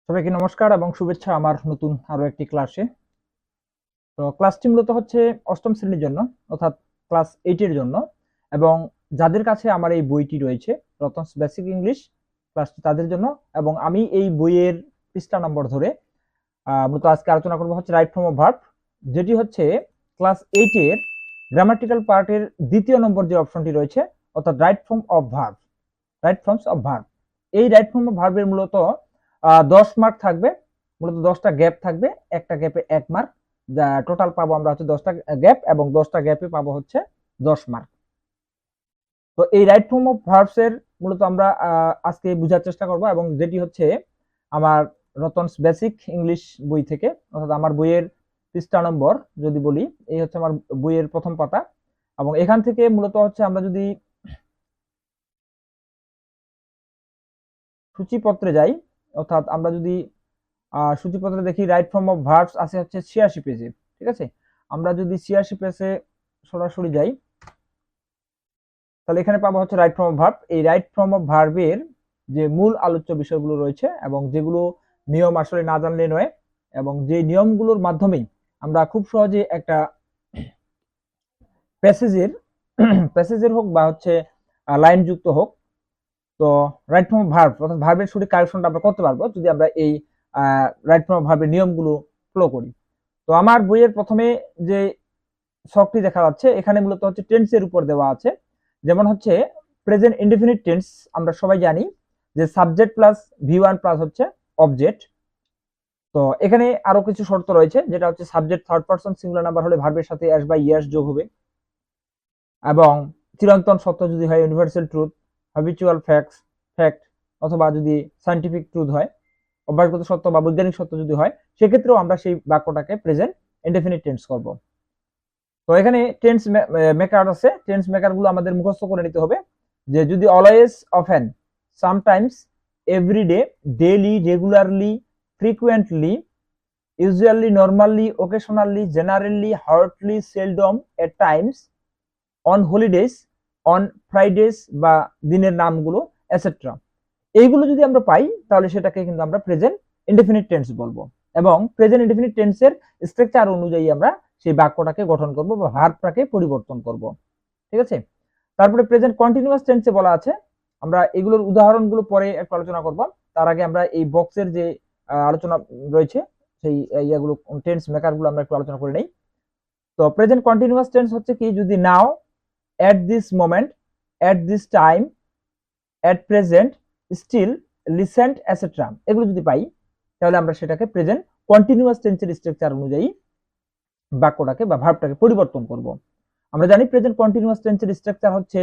সবাইকে নমস্কার এবং শুভেচ্ছা আমার নতুন আরো একটি ক্লাসে। তো ক্লাসটি মূলত হচ্ছে অষ্টম শ্রেণীর জন্য, অর্থাৎ ক্লাস 8 এর জন্য, এবং যাদের কাছে আমার এই বইটি রয়েছে রতনস বেসিক ইংলিশ ক্লাসটি তাদের জন্য। এবং আমি এই বইয়ের পৃষ্ঠা নম্বর ধরে মূলত আজকে আলোচনা করব হচ্ছে রাইট ফর্ম অফ ভার্ব, যেটি হচ্ছে ক্লাস 8 এর গ্রামাটিক্যাল পার্টের দ্বিতীয় নম্বর যে অপশনটি রয়েছে, অর্থাৎ right form of verb, right forms of verb. এই রাইট ফর্ম অফ ভার্বের মূলত 10 মার্ক থাকবে, মূলত 10টা গ্যাপ থাকবে, একটা গ্যাপে 1 মার্ক, যা টোটাল পাবো আমরা হচ্ছে 10টা গ্যাপ, এবং 10টা গ্যাপে পাবো হচ্ছে 10 মার্ক। তো এই রাইট ফর্ম অফ ভার্বস এর মূলত আমরা আজকে বোঝার চেষ্টা করব, এবং যেটি হচ্ছে আমার রতনস বেসিক ইংলিশ বই থেকে, অর্থাৎ আমার বইয়ের পৃষ্ঠা নম্বর যদি বলি, এই হচ্ছে আমার বইয়ের প্রথম পাতা। এবং এখান থেকে মূলত হচ্ছে আমরা যদি সূচিপত্রে যাই, অর্থাৎ আমরা যদি সূচিপত্রে দেখি রাইট ফর্ম অফ ভার্বস আছে হচ্ছে 86 পেজে। ঠিক আছে, আমরা যদি 86 পেজে সরাসরি যাই, তাহলে এখানে পাবো হচ্ছে রাইট ফর্ম অফ ভার্ব। এই রাইট ফর্ম অফ ভার্বের যে মূল আলোচ্য বিষয়গুলো রয়েছে, এবং যেগুলো নিয়ম আসলে না জানলে নয়, এবং যে নিয়মগুলোর মাধ্যমেই আমরা খুব সহজে একটা প্যাসেজের প্যাসেজের হোক বা হচ্ছে লাইন যুক্ত হোক, তো রাইট ফর্ম অফ ভার্ব অর্থাৎ ভার্বের সঠিক কারেকশনটা আমরা করতে পারবো যদি আমরা এই রাইট ফর্ম অফ ভার্বের নিয়মগুলো ফলো করি। তো আমার বইয়ের প্রথমে যে ছকটি দেখা যাচ্ছে, এখানে মূলত হচ্ছে টেন্সের উপর দেওয়া আছে। যেমন হচ্ছে প্রেজেন্ট ইনডেফিনিট টেন্স, আমরা সবাই জানি যে সাবজেক্ট প্লাস ভি1 প্লাস হচ্ছে অবজেক্ট। তো এখানে আরো কিছু শর্ত রয়েছে, যেটা হচ্ছে subject third person singular number হলে ভার্বের সাথে এস বা ইয়েস যোগ হবে, এবং চিরন্তন সত্য যদি হয়, ইউনিভার্সাল ট্রুথ, হ্যাবিচুয়াল ফ্যাক্ট, অথবা যদি সায়েন্টিফিক ট্রুথ হয়, অভ্যাসগত সত্য বা বৈজ্ঞানিক সত্য যদি হয়, সেক্ষেত্রেও আমরা সেই বাক্যটাকে প্রেজেন্ট ইনডেফিনিট টেন্স করব। তো এখানে টেন্স মেকার আছে, টেন্স মেকার গুলো আমাদের মুখস্থ করে নিতে হবে, যে যদি always, often, sometimes, everyday, daily, regularly, frequently, usually, normally, occasionally, generally, hardly, seldom, at times, on holidays, on Fridays, বা দিনের নামগুলো, এটসেট্রা, এইগুলো যদি আমরা পাই, তাহলে সেটাকে কিন্তু আমরা প্রেজেন্ট ইনডেফিনিট টেন্স বলবো, এবং প্রেজেন্ট ইনডেফিনিট টেন্সের স্ট্রাকচার অনুযায়ী আমরা সেই বাক্যটাকে গঠন করব বা ভার্বটাকে পরিবর্তন করব। ঠিক আছে, তারপরে প্রেজেন্ট কন্টিনিউয়াস টেন্সে বলা আছে, আমরা এগুলোর উদাহরণগুলো পরে একটু আলোচনা করব। তার আগে আমরা এই বক্সের যে আলোচনা রয়েছে, সেই ইয়াগুলো টেন্স মেকারগুলো আমরা একটু আলোচনা করে নেই। তো প্রেজেন্ট কন্টিনিউয়াস টেন্স হচ্ছে কি, যদি now, at this moment, at this time, at present, still, recent, etcetera, এগুলো যদি পাই, তাহলে আমরা সেটাকে প্রেজেন্ট কন্টিনিউয়াস টেন্সের স্ট্রাকচার অনুযায়ী বাক্যটাকে বা ভার্বটাকে পরিবর্তন করব। আমরা জানি প্রেজেন্ট কন্টিনিউয়াস টেন্সের স্ট্রাকচার হচ্ছে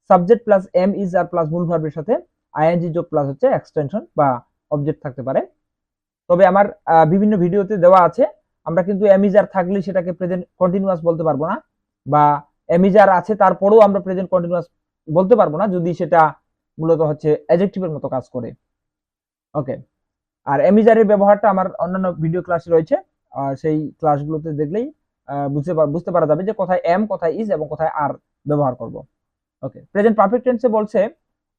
subject plus am is are plus মূল ভার্বের সাথে আইএনজি যোগ প্লাস হচ্ছে এক্সটেনশন বা অবজেক্ট থাকতে পারে। তবে আমার বিভিন্ন ভিডিওতে দেওয়া আছে, আমরা কিন্তু এম ইজ আর থাকলে সেটাকে প্রেজেন্ট কন্টিনিউয়াস বলতে পারবো না, বা এম ইজ আর আছে তারপরেও আমরা প্রেজেন্ট কন্টিনিউয়াস বলতে পারবো না যদি সেটা মূলত হচ্ছে অ্যাডজেক্টিভের মতো কাজ করে। ওকে, আর এমিজারের ব্যবহারটা আমার অন্যান্য ভিডিও ক্লাসে রয়েছে, সেই ক্লাসগুলোতে দেখলেই বুঝতে পারা যাবে যে কোথায় এম, কোথায় ইজ এবং কোথায় আর ব্যবহার করব। ওকে, প্রেজেন্ট পারফেক্ট টেন্সে বলছে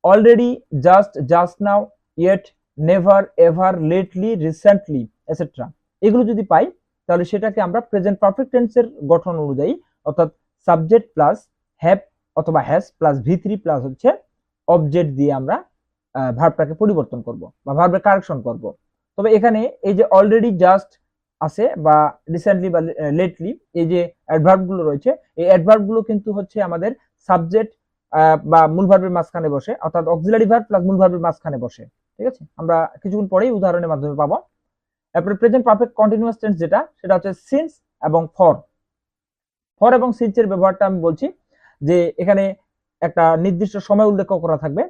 already, just, just now, yet, never, ever, lately, recently, etcetera, এগুলো যদি পাই, তাহলে সেটাকে আমরা প্রেজেন্ট পারফেক্ট টেন্সের গঠন অনুযায়ী, অর্থাৎ সাবজেক্ট প্লাস হ্যাভ অথবা হ্যাজ প্লাস ভি3 প্লাস হচ্ছে অবজেক্ট দিয়ে আমরা ভার্বটাকে পরিবর্তন করব বা ভার্বের কারেকশন করব। তবে এখানে এই যে অলরেডি, জাস্ট আছে, বা রিসেন্টলি বা লেটলি, এই যে অ্যাডভার্ব গুলো রয়েছে, এই অ্যাডভার্ব গুলো কিন্তু হচ্ছে আমাদের সাবজেক্ট বা মূল ভার্বের মাঝখানে বসে, অর্থাৎ অক্সিলারি ভার্ব প্লাস মূল ভার্বের মাঝখানে বসে। ঠিক আছে, আমরা কিছুক্ষণ পরেই উদাহরণের মাধ্যমে পাবো। তারপরে প্রেজেন্ট পারফেক্ট কন্টিনিউয়াস টেন্স যেটা, সেটা হচ্ছে সিন্স এবং ফর। ফর এবং সিন্সের ব্যবহারটা আমি বলছি, যে এখানে একটা নির্দিষ্ট সময় উল্লেখ করা থাকবে,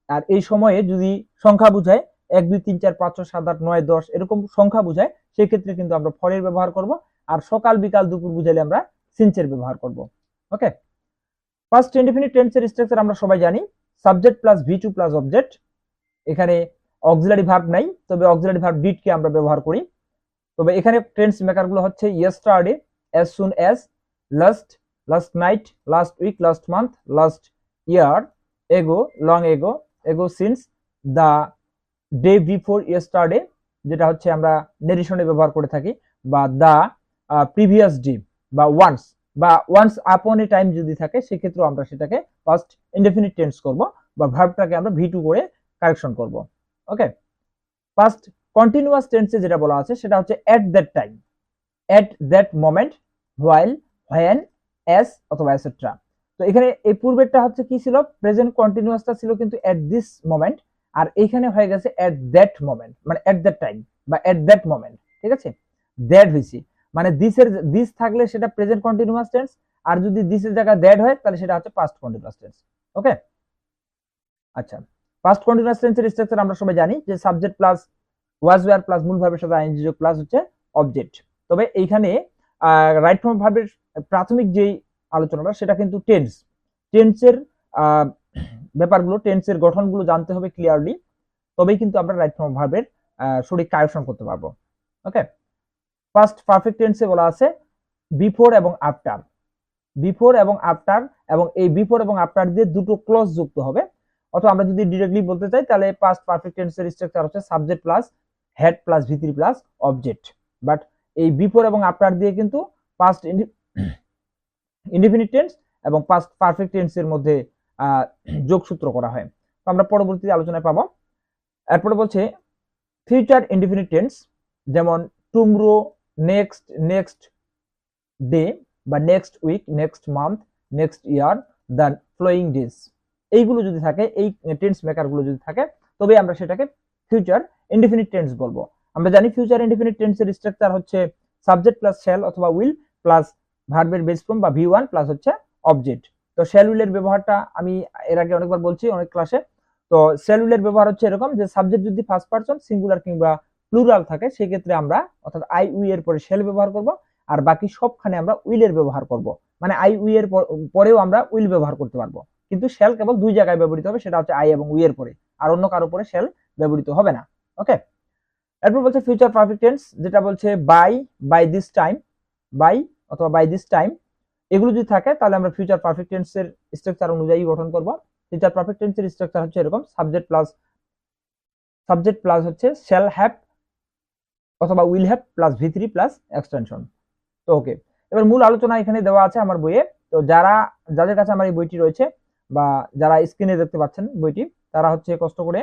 আর এই সময়ে যদি সংখ্যা বুঝায় 1 2 3 4 5 6 7 8 9 10 এরকম সংখ্যা বুঝায়, সেই ক্ষেত্রে কিন্তু আমরা ফরের ব্যবহার করব, আর সকাল বিকাল দুপুর বুঝাইলে আমরা সিন্সের ব্যবহার করব। ওকে, ফার্স্ট ইনডিফিনিট টেন্সের স্ট্রাকচার আমরা সবাই জানি, সাবজেক্ট প্লাস ভি2 প্লাস অবজেক্ট। এখানে অক্সিলারি ভার্ব নাই, তবে অক্সিলারি ভার্ব ডিড কে আমরা ব্যবহার করি। তবে এখানে টেন্স মেকার গুলো হচ্ছে yesterday, as soon as, last, last night, last week, last month, last year, ago, long ago, ago since, the day before yesterday, যেটা হচ্ছে আমরা নেরেশনে ব্যবহার করে থাকি, বা দা প্রিভিয়াস ডে বা ওয়ান্স আপন এ টাইম যদি থাকে সেক্ষেত্রে আমরা সেটাকে ফার্স্ট ইনডেফিনিট টেন্স করব, বা ভার্বটাকে আমরা ভি টু করে কারেকশন করব। ওকে, ফার্স্ট কন্টিনিউয়াস টেন্সে যেটা বলা আছে সেটা হচ্ছে at that time, at that moment, while, when, S অথবা এটসেট্রা। তো এখানে এই পূর্বেরটা হচ্ছে কি ছিল, প্রেজেন্ট কন্টিনিউয়াসটা ছিল কিন্তু এট দিস মোমেন্ট, আর এইখানে হয়ে গেছে এট দ্যাট মোমেন্ট, মানে এট দ্যাট টাইম বা এট দ্যাট মোমেন্ট। ঠিক আছে, দ্যাট হইছে মানে দিস থাকলে সেটা প্রেজেন্ট কন্টিনিউয়াস টেন্স, আর যদি দিসের জায়গায় দ্যাট হয় তাহলে সেটা হচ্ছে পাস্ট কন্টিনিউয়াস টেন্স। ওকে, আচ্ছা, পাস্ট কন্টিনিউয়াস টেন্সের স্ট্রাকচার আমরা সবাই জানি যে subject plus was wire plus মূল ভার্বের সাথে আইএনজি যোগ প্লাস হচ্ছে অবজেক্ট। তবে এইখানে রাইট ফর্ম ভার্বের প্রাথমিক যেই আলোচনাটা সেটা কিন্তু টেন্সের ব্যাপারগুলো, টেন্সের গঠনগুলো জানতে হবে ক্লিয়ারলি, তবেই কিন্তু আমরা রাইট ফর্ম ভার্বের সঠিক কারেকশন করতে পারবো। ওকে, ফার্স্ট পারফেক্ট টেন্সে বলা আছে বিফোর এবং আফটার, বিফোর এবং আফটার, এবং এই বিফোর এবং আফটার দিয়ে দুটো ক্লজ যুক্ত হবে। অথবা আমরা যদি ডিরেক্টলি বলতে চাই তাহলে পাস্ট পারফেক্ট টেন্সের স্ট্রাকচার হচ্ছে সাবজেক্ট প্লাস হেড প্লাস ভি3 প্লাস অবজেক্ট। বাট এই বিফোর এবং আফটার দিয়ে কিন্তু পাস্ট ইনডিফিনিট টেন্স এবং পাস্ট পারফেক্ট টেন্সের মধ্যে যোগসূত্র করা হয়। তো আমরা পরবর্তীতে আলোচনায় পাবো। এরপরে বলছে ফিউচার ইনডিফিনিট টেন্স, যেমন টুমরো, নেক্সট, নেক্সট ডে বা next week, next month, next year, the following days, এইগুলো যদি থাকে, এই টেন্স মেকারগুলো যদি থাকে, তবে আমরা সেটাকে ফিউচার ইনডিফিনিট টেন্স বলবো। আমরা জানি ফিউচার ইনডিফিনিট টেন্সের স্ট্রাকচার হচ্ছে সাবজেক্ট প্লাস শ্যাল অথবা উইল প্লাস ভার্বের বেস ফর্ম বা ভি1 প্লাস হচ্ছে অবজেক্ট। তো শ্যাল উইলের ব্যবহারটা আমি এর আগে অনেকবার বলছি অনেক ক্লাসে। তো শ্যাল উইলের ব্যবহার হচ্ছে এরকম যে সাবজেক্ট যদি ফার্স্ট পারসন সিঙ্গুলার কিংবা প্লুরাল থাকে সেক্ষেত্রে আমরা অর্থাৎ আই উই এর পরে শ্যাল ব্যবহার করব, আর বাকি সবখানে আমরা উইলের ব্যবহার করব। মানে আই উই এর পরেও আমরা উইল ব্যবহার করতে পারবো, কিন্তু শ্যাল কেবল দুই জায়গায় ব্যবহৃত হবে, সেটা হচ্ছে আই এবং উই এর পরে, আর অন্য কারো পরে শ্যাল ব্যবহৃত হবে না। ওকে, এরপর বলছে ফিউচার পারফেক্ট টেন্স, যেটা বলছে বাই দিস টাইম, বাই অথবা বাই দিস টাইম, এগুলো যদি থাকে তাহলে আমরা ফিউচার পারফেক্ট টেন্সের স্ট্রাকচার অনুযায়ী গঠন করব। ফিউচার পারফেক্ট টেন্সের স্ট্রাকচার হচ্ছে এরকম, সাবজেক্ট প্লাস হচ্ছে শ্যাল হ্যাভ অথবা উইল হ্যাভ প্লাস ভি3 প্লাস এক্সটেনশন। তো ওকে, এবার মূল আলোচনা এখানে দেওয়া আছে আমার বইয়ে। তো যাদের কাছে আমার এই বইটি রয়েছে বা যারা স্ক্রিনে দেখতে পাচ্ছেন বইটি, তারা হচ্ছে কষ্ট করে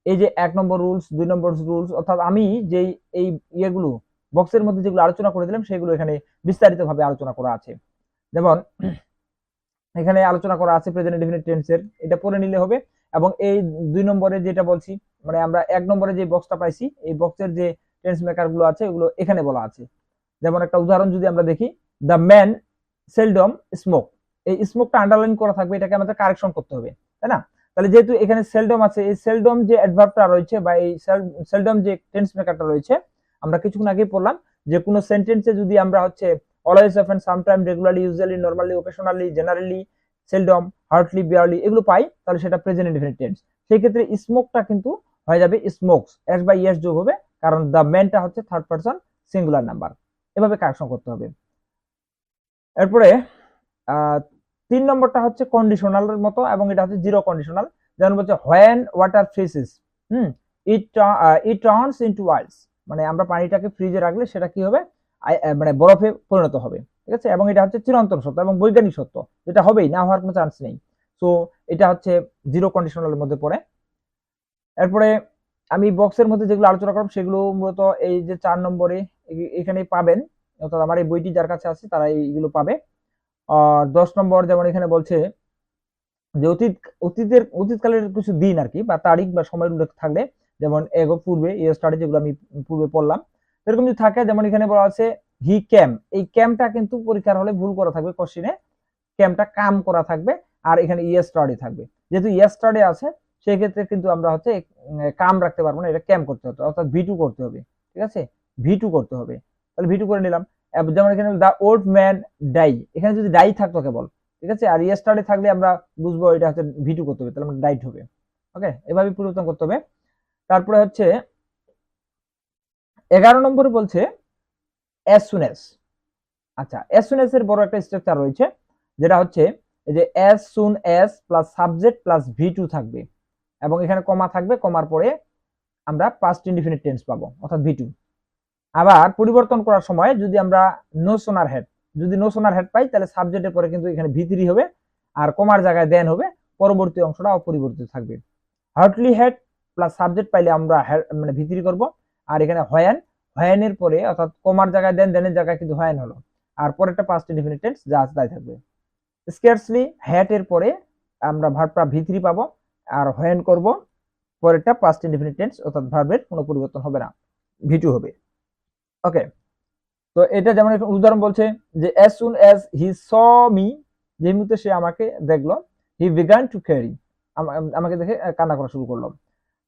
এই যে 1 নম্বর রুলস, 2 নম্বর রুলস, অর্থাৎ আমি যেই এই ইয়েগুলো বক্সের মধ্যে যেগুলো আলোচনা করে দিলাম সেগুলো এখানে বিস্তারিতভাবে আলোচনা করা আছে। যেমন এখানে আলোচনা করা আছে প্রেজেন্ট ইনডেফিনিট টেন্সের, এটা পড়ে নিলে হবে। এবং এই 2 নম্বরে যেটা বলছি, মানে আমরা 1 নম্বরে যে বক্সটা পাইছি, এই বক্সের যে টেন্স মেকার গুলো আছে এগুলো এখানে বলা আছে। যেমন একটা উদাহরণ যদি আমরা দেখি, দ্য ম্যান সেলডম স্মোক, এই স্মোকটা আন্ডারলাইন করা থাকবে, এটাকে আমাদের কারেকশন করতে হবে, তাই না? তাহলে যেহেতু এখানে সেলডম আছে, এই সেলডম যে অ্যাডভার্বটা রয়েছে বা এই সেলডম যে টেন্স মেকারটা রয়েছে, আমরা কিছুক্ষণ আগে পড়লাম যে কোনো সেন্টেন্সে যদি আমরা হচ্ছে always, often, sometime, regularly, usually, normally, occasionally, generally, seldom, Hartley, barely এগুলো পাই, তাহলে সেটা প্রেজেন্ট ইনডেফিনিট টেন্স। সেই ক্ষেত্রে স্মোকটা কিন্তু হয়ে যাবে স্মোকস, এস বাই এস যোগ হবে, কারণ দ্য ম্যানটা হচ্ছে থার্ড পারসন সিঙ্গুলার নাম্বার। এভাবে কারেকশন করতে হবে। এরপরে 3 নম্বরটা হচ্ছে কন্ডিশনালের মতো, এবং এটা হচ্ছে জিরো কন্ডিশনাল। যেমন বলছে when water freezes, it turns into ice, মানে আমরা পানিটাকে ফ্রিজে রাখলে সেটা কি হবে, মানে বরফে পরিণত হবে। ঠিক আছে, এবং এটা হচ্ছে চিরন্তন সত্য এবং বৈজ্ঞানিক সত্য, যেটা হবেই, না হওয়ার কোনো চান্স নেই। সো এটা হচ্ছে জিরো কন্ডিশনালের মধ্যে পড়ে। এরপরে আমি বক্সের মধ্যে যেগুলো আলোচনা করব সেগুলো মূলত এই যে 4 নম্বরে এখানে পাবেন, অর্থাৎ আমার এই বইটি যার কাছে আছে তারা এইগুলো পাবে। 10 নম্বর যেমন এখানে বলছে যে অতীতকালের কিছু দিন আর কি, বা তারিখ বা সময়ের উল্লেখ থাকলে, যেমন এগো, পূর্বে, ইয়েস্টারডে, যেগুলো আমি পূর্বে পড়লাম, এরকম যদি থাকে, যেমন এখানে বলা আছে হি ক্যাম, এই ক্যামটা কিন্তু পরীক্ষার হলে ভুল করা থাকবে, কোশ্চেনে ক্যামটা কাম করা থাকবে, আর এখানে ইয়েস্টারডে থাকবে। যেহেতু ইয়েস্টারডে আছে সেই ক্ষেত্রে কিন্তু আমরা হচ্ছে কাম রাখতে পারবো না, এটা ক্যাম করতে হবে, অর্থাৎ ভি2 করতে হবে। ঠিক আছে, ভি2 করতে হবে, তাহলে ভি2 করে নিলাম। যেমন এখানে দা ওল্ড ম্যান ডাই, এখানে যদি ডাই থাকতো কেবল, ঠিক আছে, আর ইয়েস্টারডে থাকলে আমরা বুঝবো এটা হচ্ছে ভি2 করতে হবে, তাহলে আমরা ডাইট হবে। ওকে, এভাবে পরিবর্তন করতে হবে। তারপরে হচ্ছে 11 নম্বরে বলছে অ্যাজ সুন অ্যাজ। আচ্ছা, অ্যাজ সুন অ্যাজ এর বড় একটা স্ট্রাকচার রয়েছে, যেটা হচ্ছে এই যে as soon as plus subject plus ভি2 থাকবে, এবং এখানে কমা থাকবে, কমার পরে আমরা পাস্ট ইনডিফিনিট টেন্স পাবো, অর্থাৎ ভি টু। আবার পরিবর্তন করার সময় যদি আমরা নো সোনার হেড, যদি নো সোনার হেড পাই তাহলে সাবজেক্টের পরে কিন্তু এখানে ভি থ্রি হবে, আর কমার জায়গায় দেন হবে, পরবর্তী অংশটা অপরিবর্তিত থাকবে। হার্টলি হেড প্লাস সাবজেক্ট পাইলে আমরা মানে ভি থ্রি করবো, আর এখানে হয়ানের পরে অর্থাৎ কমার জায়গায় দেন, দেনের জায়গায় কিন্তু হয়ান হলো, আর পরেরটা পাস্ট ইনডিফিনিট টেন্স যা আছে তাই থাকবে। স্কেয়ারসলি হ্যাট এর পরে আমরা ভার্বটা ভি থ্রি পাবো, আর হয়ান করব, পরেরটা পাস্ট ইনডিফিনিট টেন্স অর্থাৎ ভার্বের কোনো পরিবর্তন হবে না, ভি টু হবে। ওকে, তো এটা যেমন উদাহরণ বলছে যে as soon as he saw me, যে মুহূর্তে সে আমাকে দেখলো, he began to cry, আমাকে দেখে কান্না করা শুরু করলো।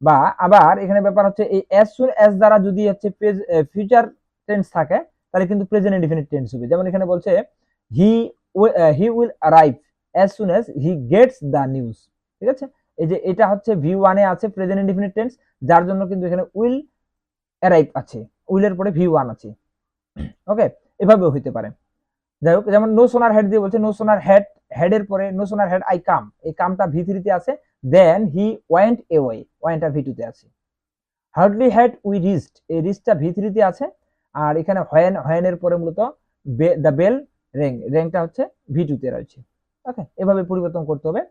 বা আবার এখানে ব্যাপার হচ্ছে এই as soon as দ্বারা যদি হচ্ছে ফিউচার টেন্স থাকে তাহলে কিন্তু প্রেজেন্ট ইনডিফিনিট টেন্স হবে। যেমন এখানে বলছে he will arrive as soon as he gets the news, ঠিক আছে। এই যে এটা হচ্ছে ভি ওয়ানে আছে প্রেজেন্ট ইনডিফিনিট টেন্স, যার জন্য কিন্তু এখানে উইল অ্যারাইভ আছে, উইলের পরে ভি ওয়ান আছে। ওকে, এভাবেও হইতে পারে। যাই হোক, যেমন নো সোনার হেড দিয়ে বলছে নো সোনার হেড, হেডের পরে no sooner head I come, এই কামটা ভি থ্রিতে আছে, দেন হি ওয়েন্ট এওয়ে, ওয়েন্টটা ভি টুতে আছে। হার্ডলি হেড উই রিচড, এই রিচটা ভি থ্রিতে আছে, আর এখানে হয়েনের পরে মূলত দ্য বেল রেংটা হচ্ছে ভি টুতে রয়েছে। ওকে, এভাবে পরিবর্তন করতে হবে।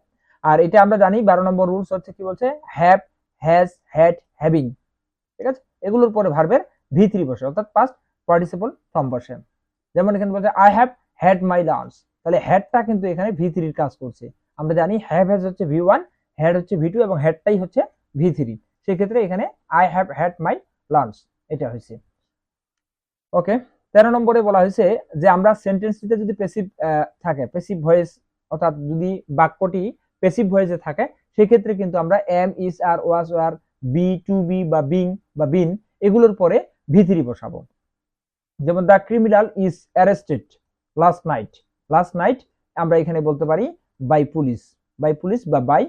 আর এটা আমরা জানি 12 নম্বর রুলস হচ্ছে কি বলছে, হ্যাভ, হ্যাজ, হ্যাড, হ্যাভিং, ঠিক আছে, এগুলোর পরে ভার্বের ভি থ্রি বসে, অর্থাৎ পাস্ট পার্টিসিপল ফর্ম বসে। যেমন এখানে বলছে I have had my lunch, তাহলে হ্যাডটা কিন্তু এখানে ভি থ্রির কাজ করছে। আমরা জানি হ্যাভ হ্যাজ হচ্ছে ভি ওয়ান, হ্যাড হচ্ছে ভি টু, এবং হ্যাডটাই হচ্ছে ভি থ্রি। সেক্ষেত্রে এখানে I have had my lunch এটা হয়েছে। ওকে, 13 নম্বরে বলা হয়েছে যে আমরা সেন্টেন্সটিতে যদি প্যাসিভ থাকে, প্যাসিভ ভয়েস, অর্থাৎ যদি বাক্যটি প্যাসিভ ভয়েসে থাকে, সেক্ষেত্রে কিন্তু আমরা am, is, are, was, were, be, to be বা বিং বা বিন এগুলোর পরে ভি থ্রি বসাবো। যেমন the criminal is arrested last night, last night আমরা এখানে বলতে পারি বাই পুলিশ, বাই পুলিশ বা বাই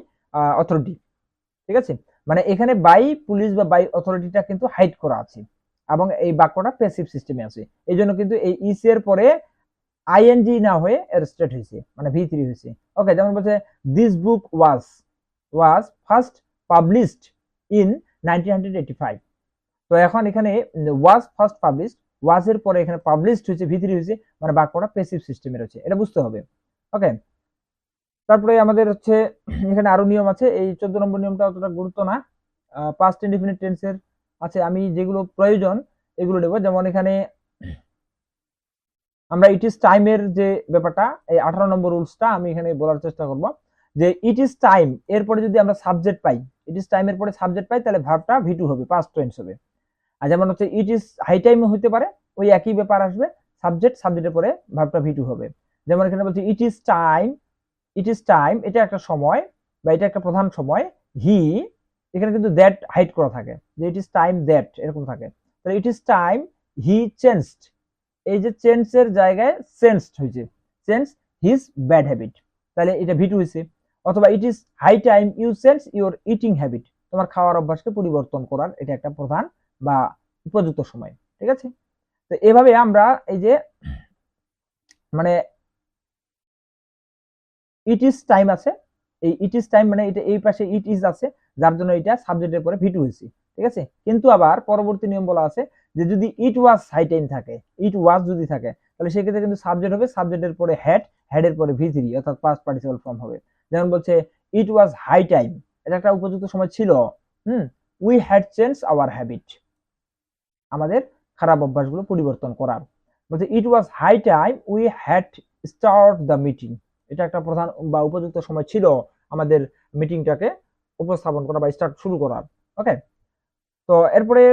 অথরিটি, ঠিক আছে। মানে এখানে বাই পুলিশ বা বাই অথরিটিটা কিন্তু হাইড করা আছে, এবং এই বাক্যটা প্যাসিভ সিস্টেমে আছে, এই জন্য কিন্তু এই ইস এর পরে আইএনজি না হয়ে অ্যারেস্টেড হয়েছে, মানে ভি থ্রি হয়েছে। ওকে, যেমন বলছে this book was first published in 1985, তো এখন এখানে ওয়াজ ফার্স্ট পাবলিশড, ওয়াজ এর পরে এখানে পাবলিশড হয়েছে, ভি থ্রি হয়েছে, মানে বাক্যটা প্যাসিভ সিস্টেমে রয়েছে, এটা বুঝতে হবে। ওকে, তারপরে আমাদের হচ্ছে এখানে আরো নিয়ম আছে, এই 14 নম্বর নিয়মটা অতটা গুরুত্ব না, পাস্ট ইনডিফিনিট টেন্সের আছে, আমি যেগুলো প্রয়োজন এগুলো নেব। যেমন এখানে আমরা ইট ইজ টাইমের যে ব্যাপারটা, এই 18 নম্বর রুলসটা আমি এখানে বলার চেষ্টা করব, যে ইট ইজ টাইম এরপরে যদি আমরা সাবজেক্ট পাই, ইট ইজ টাইমের পরে সাবজেক্ট পাই, তাহলে ভার্বটা ভি টু হবে, পাস্ট টেন্স হবে। আর যেমন হচ্ছে ইট ইজ হাই টাইম হতে পারে, ওই একই ব্যাপার আসবে, সাবজেক্টের পরে ভার্বটা ভি টু হবে। যেমন এখানে বলছি it is time, it is time এটা একটা সময় বা এটা একটা প্রধান সময়, হি এখানে কিন্তু দ্যাট হাইড করা থাকে, যে ইট ইজ টাইম দ্যাট এরকম থাকে, তাহলে it is time he changed, এই যে চেঞ্জের জায়গায় চেঞ্জড হয়েছে, চেঞ্জ হিজ ব্যাড হ্যাবিট, তাহলে এটা ভি টু হয়েছে। অথবা it is high time you change your eating habit, তোমার খাওয়ার অভ্যাসকে পরিবর্তন করার এটা একটা প্রধান বা উপযুক্ত সময়, ঠিক আছে। তো এভাবে আমরা এই যে মানে ইট ইজ টাইম আছে, এই ইট ইজ টাইম মানে এটা এই পাশে ইট ইজ আছে, যার জন্য এটা সাবজেক্টের পরে ভি টু হয়েছে, ঠিক আছে। কিন্তু আবার পরবর্তী নিয়ম বলা আছে যে যদি ইট ওয়াজ হাই টাইম থাকে, ইট ওয়াজ যদি থাকে, তাহলে সেক্ষেত্রে কিন্তু সাবজেক্ট হবে, সাবজেক্টের পরে হ্যাড, হেডের পরে ভি থ্রি অর্থাৎ পাস্ট পার্টিসিপল ফর্ম হবে। যেমন বলছে ইট ওয়াজ হাই টাইম, এটা একটা উপযুক্ত সময় ছিল, we had change our habit, আমাদের খারাপ অভ্যাসগুলো পরিবর্তন করার। বলছে it was high time we had start the meeting, এটা একটা প্রধান বা উপযুক্ত সময় ছিল আমাদের মিটিংটাকে উপস্থাপন করা বা স্টার্ট শুরু করার। ওকে, তো এরপরে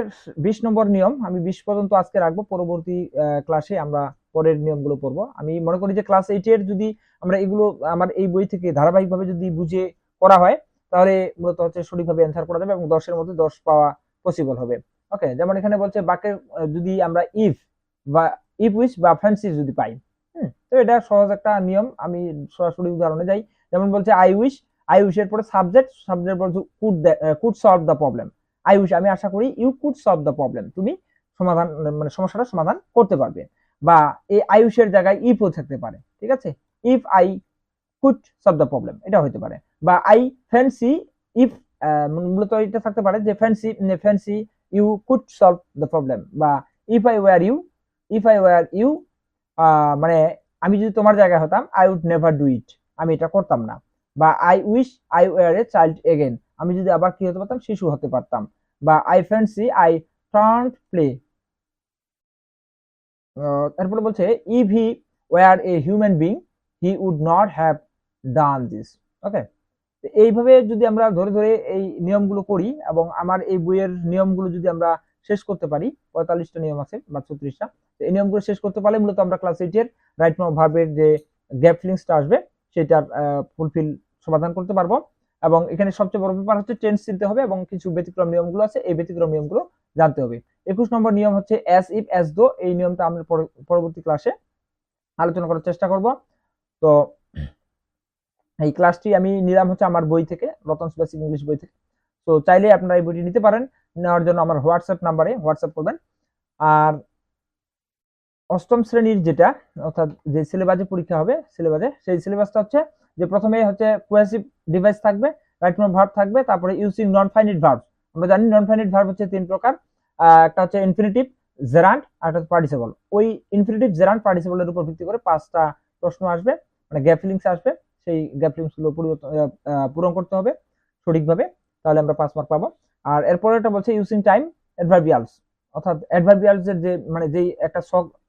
20 নম্বর নিয়ম, আমি 20 পর্যন্ত আজকে রাখবো, পরবর্তী ক্লাসে আমরা পরের নিয়মগুলো পড়বো। আমি মনে করি যে ক্লাস 8 এর যদি আমরা এগুলো আমার এই বই থেকে ধারাবাহিকভাবে যদি বুঝে করা হয়, তাহলে মূলত হচ্ছে সঠিকভাবে অ্যান্সার করা যাবে এবং 10 এর মধ্যে 10 পাওয়া পসিবল হবে। ওকে, যেমন এখানে বলছে বাক্যের যদি আমরা ইফ উইচ বা ফ্যান্সি যদি পাই, তো এটা সহজ একটা নিয়ম, আমি সরাসরি উদাহরণে যাই। যেমন বলছে আই উইশ এর পরে সাবজেক্ট বলছে could solve the problem, I wish আমি আশা করি, you could solve the problem তুমি সমাধান মানে সমস্যাটা সমাধান করতে পারবে। বা এই আই উইশ এর জায়গায় ইফও থাকতে পারে, ঠিক আছে, if I could solve the problem এটা হতে পারে। বা আই ফ্যান্সি ইফ মূলত এটা থাকতে পারে যে fancy you could solve the problem, বা ইফ আই ওয়ার ইউ মানে আমি যদি তোমার জায়গায় হতাম I would never do it, আমি এটা করতাম না। বা I wish I were a child again, আমি যদি আবার কি হতে পারতাম, শিশু হতে পারতাম। বা I fancy I can't play. তারপরে বলছে if he were a human being he would not have done this. Okay, এইভাবে যদি আমরা ধরে ধরে এই নিয়মগুলো করি এবং আমার এই বইয়ের নিয়মগুলো যদি আমরা শেষ করতে পারি, 45টা নিয়ম আছে বা 36টা, এই নিয়মগুলো শেষ করতে পারলে মূলত আমরা ক্লাস 8 এর রাইট ফর্ম ভার্বের যে গ্যাপ ফিলিংসটা আসবে সেটার ফুলফিল সমাধান করতে পারবো। এবং এখানে সবচেয়ে বড় ব্যাপার হচ্ছে টেন্স চিনতে হবে এবং কিছু ব্যতিক্রম নিয়মগুলো আছে, এই ব্যতিক্রম নিয়মগুলো জানতে হবে। 21 নম্বর নিয়ম হচ্ছে অ্যাজ ইফ অ্যাজ দো, এই নিয়মটা আমরা পরবর্তী ক্লাসে আলোচনা করার চেষ্টা করব। তো এই ক্লাসটি আমি নিলাম হচ্ছে আমার বই থেকে, রতনস বেসিক ইংলিশ বই থেকে। তো চাইলে আপনারা এই বইটি নিতে পারেন, নেওয়ার জন্য আমার হোয়াটসঅ্যাপ নাম্বারে হোয়াটসঅ্যাপ করবেন। আর অষ্টম শ্রেণীর যেটা, অর্থাৎ যে সিলেবাসে পরীক্ষা হবে সিলেবাসে, সেই সিলেবাসটা হচ্ছে যে প্রথমে হচ্ছে কোহেসিভ ডিভাইস থাকবে, রাইট ফর্ম ভার্ব থাকবে, তারপরে ইউজিং নন ফাইনাইট ভার্ব। আমরা জানি নন ফাইনাইট ভার্ব হচ্ছে তিন প্রকার, একটা হচ্ছে ইনফিনিটিভ, জেরান্ট আর একটা হচ্ছে পার্টিসিপল। ওই ইনফিনিটিভ, জেরান্ট, পার্টিসিপলের উপর ভিত্তি করে 5টা প্রশ্ন আসবে, মানে গ্যাপ ফিলিংস আসবে। সেই গ্যাপ ফিলিংস গুলো পূরণ করতে হবে সঠিকভাবে, তাহলে আমরা 5 মার্ক পাবো। আর এরপরেটা বলছে ইউজিং টাইম অ্যাডভার্বিয়ালস, অর্থাৎ অ্যাডভার্বিয়ালস এর যে মানে যেই একটা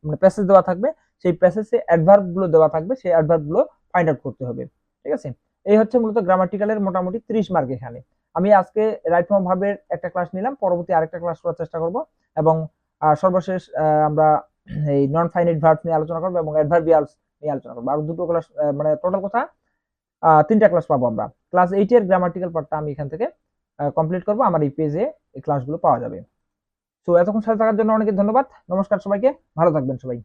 মানে প্যাসেজ দেওয়া থাকবে, সেই প্যাসেজে অ্যাডভার্ব গুলো দেওয়া থাকবে, সেই অ্যাডভার্ব গুলো ফাইন্ড আউট করতে হবে। ঠিক আছে, এই হচ্ছে মূলত গ্রামাটিক্যালের মোটামুটি 30 মার্ক এখানে। আমি আজকে রাইট ফর্ম ভার্বের একটা ক্লাস নিলাম, পরবর্তী আরেকটা ক্লাস করার চেষ্টা করব এবং সর্বশেষ আমরা এই নন ফাইনাইট ভার্ব নিয়ে আলোচনা করব এবং অ্যাডভার্বিয়ালস নিয়ে আলোচনা করব। আর দুটো ক্লাস, মানে টোটাল কথা 3টা ক্লাস পাবো আমরা। ক্লাস 8 এর গ্রামাটিক্যাল পার্টটা আমি এখান থেকে কমপ্লিট করব, আমার এই পেজে এই ক্লাসগুলো পাওয়া যাবে। তো এতক্ষণ সাথে থাকার জন্য অনেক ধন্যবাদ। নমস্কার সবাইকে, ভালো থাকবেন সবাই।